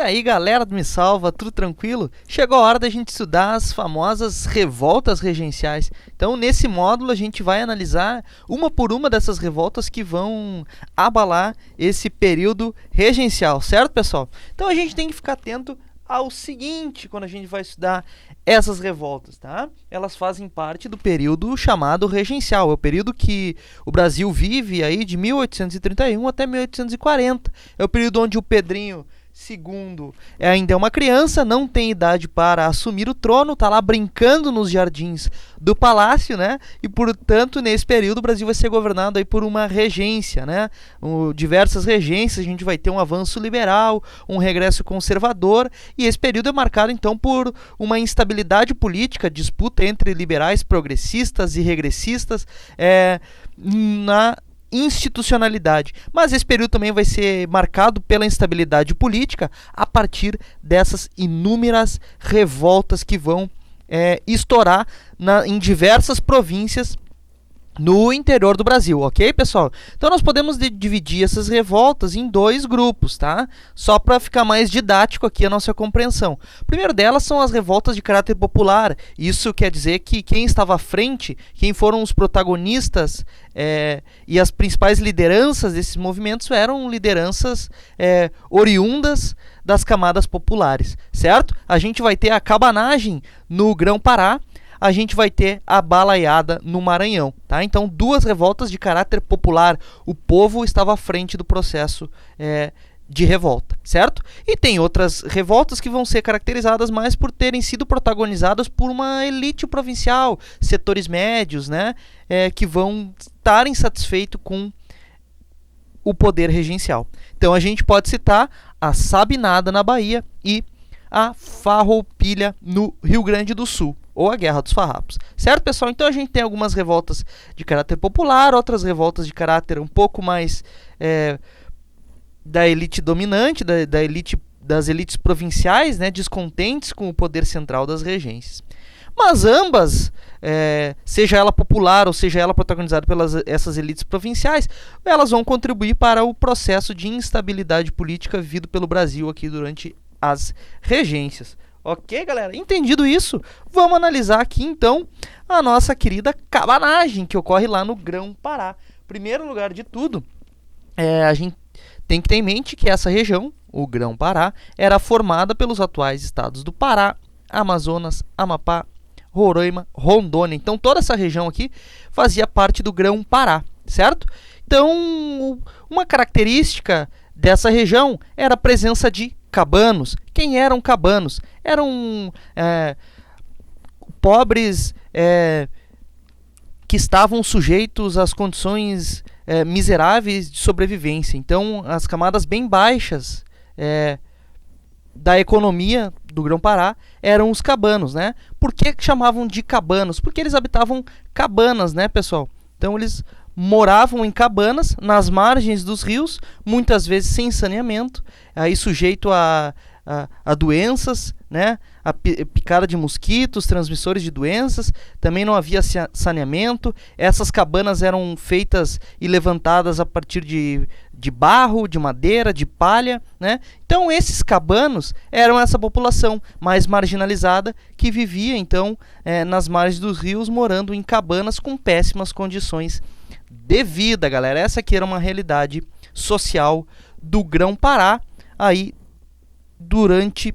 E aí, galera do Me Salva, tudo tranquilo? Chegou a hora da gente estudar as famosas revoltas regenciais. Então, nesse módulo, a gente vai analisar uma por uma dessas revoltas que vão abalar esse período regencial, certo, pessoal? Então, a gente tem que ficar atento ao seguinte quando a gente vai estudar essas revoltas, tá? Elas fazem parte do período chamado regencial, é o período que o Brasil vive aí de 1831 até 1840. É o período onde o Pedrinho II ainda é uma criança, não tem idade para assumir o trono, está lá brincando nos jardins do palácio, né? E, portanto, nesse período o Brasil vai ser governado aí por uma regência, né? Diversas regências, a gente vai ter um avanço liberal, um regresso conservador, e esse período é marcado, então, por uma instabilidade política, disputa entre liberais, progressistas e regressistas, na institucionalidade. Mas esse período também vai ser marcado pela instabilidade política a partir dessas inúmeras revoltas que vão estourar em diversas províncias no interior do Brasil, ok, pessoal? Então nós podemos dividir essas revoltas em dois grupos, tá? Só para ficar mais didático aqui a nossa compreensão. O primeiro delas são as revoltas de caráter popular. Isso quer dizer que quem estava à frente, quem foram os protagonistas e as principais lideranças desses movimentos eram lideranças oriundas das camadas populares, certo? A gente vai ter a cabanagem no Grão-Pará, a gente vai ter a balaiada no Maranhão, tá? Então, duas revoltas de caráter popular. O povo estava à frente do processo de revolta, certo? E tem outras revoltas que vão ser caracterizadas mais por terem sido protagonizadas por uma elite provincial, setores médios, né? Que vão estar insatisfeitos com o poder regencial. Então, a gente pode citar a Sabinada na Bahia e a Farroupilha no Rio Grande do Sul, ou a Guerra dos Farrapos. Certo, pessoal? Então a gente tem algumas revoltas de caráter popular, outras revoltas de caráter um pouco mais da elite dominante, das elites provinciais, né, descontentes com o poder central das regências. Mas ambas, seja ela popular ou seja ela protagonizada pelas essas elites provinciais, elas vão contribuir para o processo de instabilidade política vivido pelo Brasil aqui durante as regências. Ok, galera? Entendido isso, vamos analisar aqui, então, a nossa querida cabanagem, que ocorre lá no Grão-Pará. Primeiro lugar de tudo, a gente tem que ter em mente que essa região, o Grão-Pará, era formada pelos atuais estados do Pará, Amazonas, Amapá, Roraima, Rondônia. Então, toda essa região aqui fazia parte do Grão-Pará, certo? Então, uma característica dessa região era a presença de cabanos. Quem eram cabanos? Eram pobres que estavam sujeitos às condições miseráveis de sobrevivência. Então, as camadas bem baixas da economia do Grão-Pará eram os cabanos, né? Por que chamavam de cabanos? Porque eles habitavam cabanas, né, pessoal? Então, eles moravam em cabanas nas margens dos rios, muitas vezes sem saneamento, aí sujeito a doenças, né? A picada de mosquitos, transmissores de doenças. Também não havia saneamento. Essas cabanas eram feitas e levantadas a partir de barro, de madeira, de palha, né? Então esses cabanos eram essa população mais marginalizada que vivia então nas margens dos rios, morando em cabanas com péssimas condições de vida, galera. Essa aqui era uma realidade social do Grão-Pará aí durante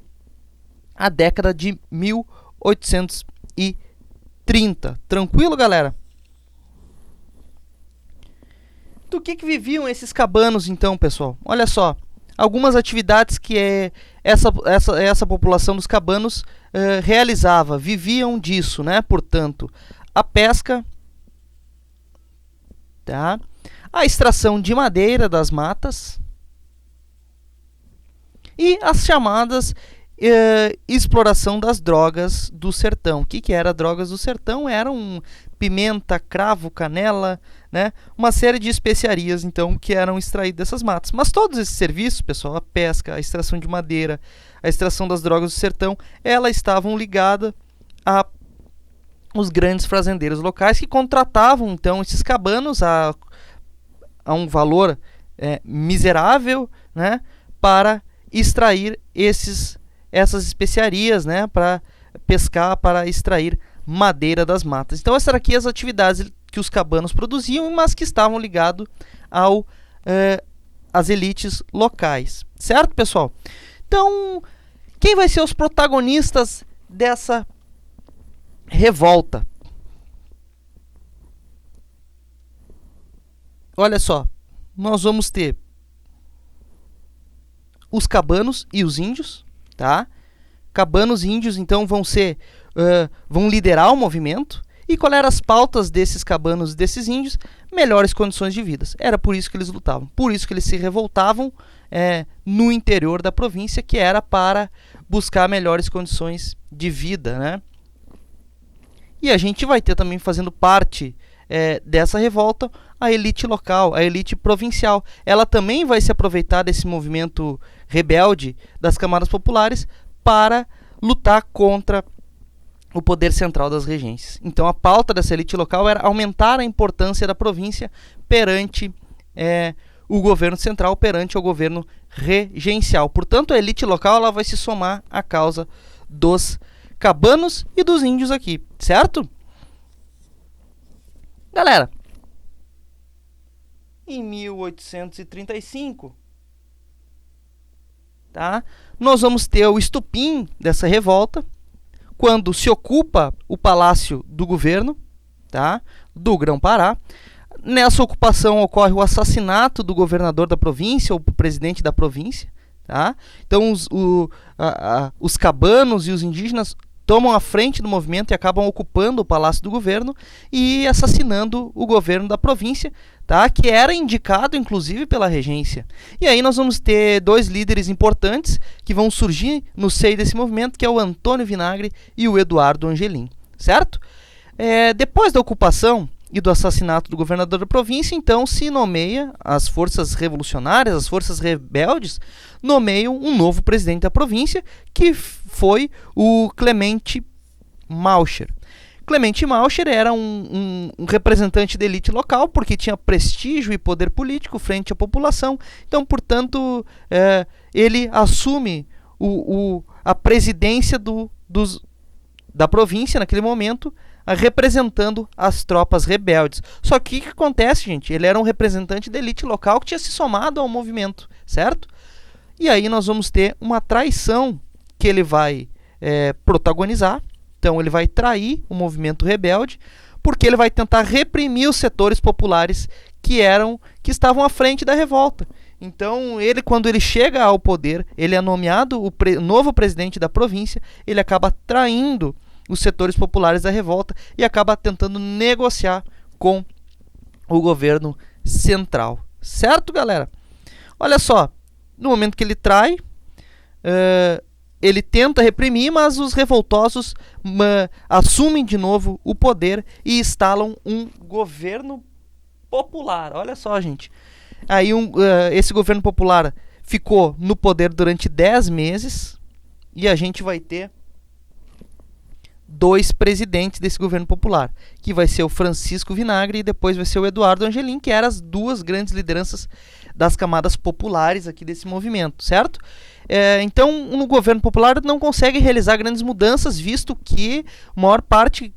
a década de 1830. Tranquilo, galera? Do que viviam esses cabanos, então, pessoal? Olha só, algumas atividades que essa população dos cabanos realizava, viviam disso, né? Portanto, a pesca, tá? A extração de madeira das matas e as chamadas exploração das drogas do sertão. O que era drogas do sertão? Eram pimenta, cravo, canela, né? Uma série de especiarias, então, que eram extraídas dessas matas. Mas todos esses serviços, pessoal, a pesca, a extração de madeira, a extração das drogas do sertão, elas estavam ligadas aos grandes fazendeiros locais que contratavam, então, esses cabanos a um valor miserável, né? Para extrair essas especiarias, né, para pescar, para extrair madeira das matas. Então essas eram aqui as atividades que os cabanos produziam, mas que estavam ligados às elites locais. Certo, pessoal? Então, quem vai ser os protagonistas dessa revolta? Olha só, nós vamos ter os cabanos e os índios, tá? Cabanos e índios, então, vão liderar o movimento. E qual eram as pautas desses cabanos e desses índios? Melhores condições de vida. Era por isso que eles lutavam, por isso que eles se revoltavam no interior da província, que era para buscar melhores condições de vida, né? E a gente vai ter também, fazendo parte dessa revolta, a elite local, a elite provincial. Ela também vai se aproveitar desse movimento rebelde das camadas populares para lutar contra o poder central das regências. Então a pauta dessa elite local era aumentar a importância da província perante o governo central, perante o governo regencial. Portanto, a elite local ela vai se somar à causa dos cabanos e dos índios aqui, certo? Galera, em 1835, tá? Nós vamos ter o estupim dessa revolta, quando se ocupa o palácio do governo, tá? Do Grão-Pará. Nessa ocupação ocorre o assassinato do governador da província, ou presidente da província, tá? Então os cabanos e os indígenas tomam a frente do movimento e acabam ocupando o palácio do governo e assassinando o governo da província, tá? Que era indicado inclusive pela regência. E aí nós vamos ter dois líderes importantes que vão surgir no seio desse movimento, que é o Antônio Vinagre e o Eduardo Angelim, certo? Depois da ocupação e do assassinato do governador da província, então se nomeia as forças revolucionárias, as forças rebeldes, nomeiam um novo presidente da província, que foi o Clemente Maucher. Clemente Maucher era um representante da elite local, porque tinha prestígio e poder político frente à população. Então, portanto, ele assume a presidência da província naquele momento, representando as tropas rebeldes. Só que o que acontece, gente? Ele era um representante da elite local que tinha se somado ao movimento, certo? E aí nós vamos ter uma traição que ele vai protagonizar. Então ele vai trair o movimento rebelde, porque ele vai tentar reprimir os setores populares que estavam à frente da revolta. Então quando ele chega ao poder, ele é nomeado o novo presidente da província, ele acaba traindo os setores populares da revolta e acaba tentando negociar com o governo central. Certo, galera? Olha só, no momento que ele trai, ele tenta reprimir, mas os revoltosos assumem de novo o poder e instalam um governo popular. Olha só, gente. Aí esse governo popular ficou no poder durante 10 meses e a gente vai ter dois presidentes desse governo popular, que vai ser o Francisco Vinagre e depois vai ser o Eduardo Angelim, que eram as duas grandes lideranças das camadas populares aqui desse movimento, certo? Então, no governo popular não consegue realizar grandes mudanças, visto que a maior parte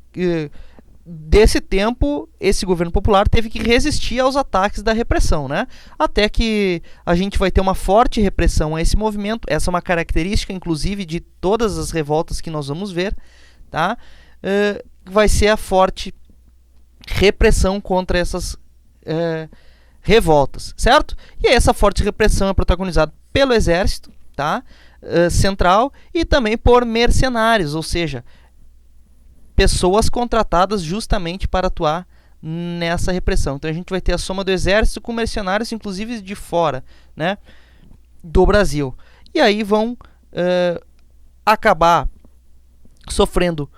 desse tempo, esse governo popular teve que resistir aos ataques da repressão, né? Até que a gente vai ter uma forte repressão a esse movimento. Essa é uma característica, inclusive, de todas as revoltas que nós vamos ver, tá? Vai ser a forte repressão contra essas revoltas, certo? E essa forte repressão é protagonizada pelo exército, tá? Central, e também por mercenários, ou seja, pessoas contratadas justamente para atuar nessa repressão. Então a gente vai ter a soma do exército com mercenários, inclusive de fora, né, do Brasil. E aí vão acabar sofrendo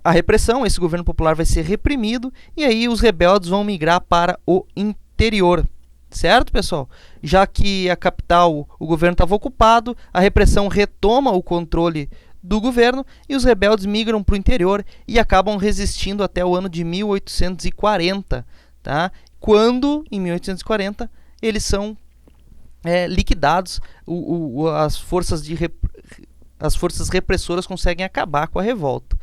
a repressão. Esse governo popular vai ser reprimido e aí os rebeldes vão migrar para o interior, certo, pessoal? Já que a capital, o governo estava ocupado, a repressão retoma o controle do governo e os rebeldes migram para o interior e acabam resistindo até o ano de 1840, tá? Quando, em 1840, eles são liquidados, as forças repressoras conseguem acabar com a revolta.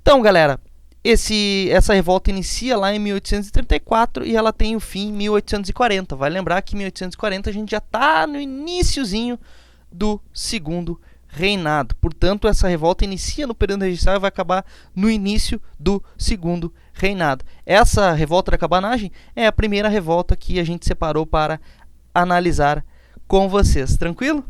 Então, galera, essa revolta inicia lá em 1834 e ela tem o fim em 1840. Vai lembrar que em 1840 a gente já está no iniciozinho do segundo reinado. Portanto, essa revolta inicia no período regencial e vai acabar no início do segundo reinado. Essa revolta da cabanagem é a primeira revolta que a gente separou para analisar com vocês. Tranquilo?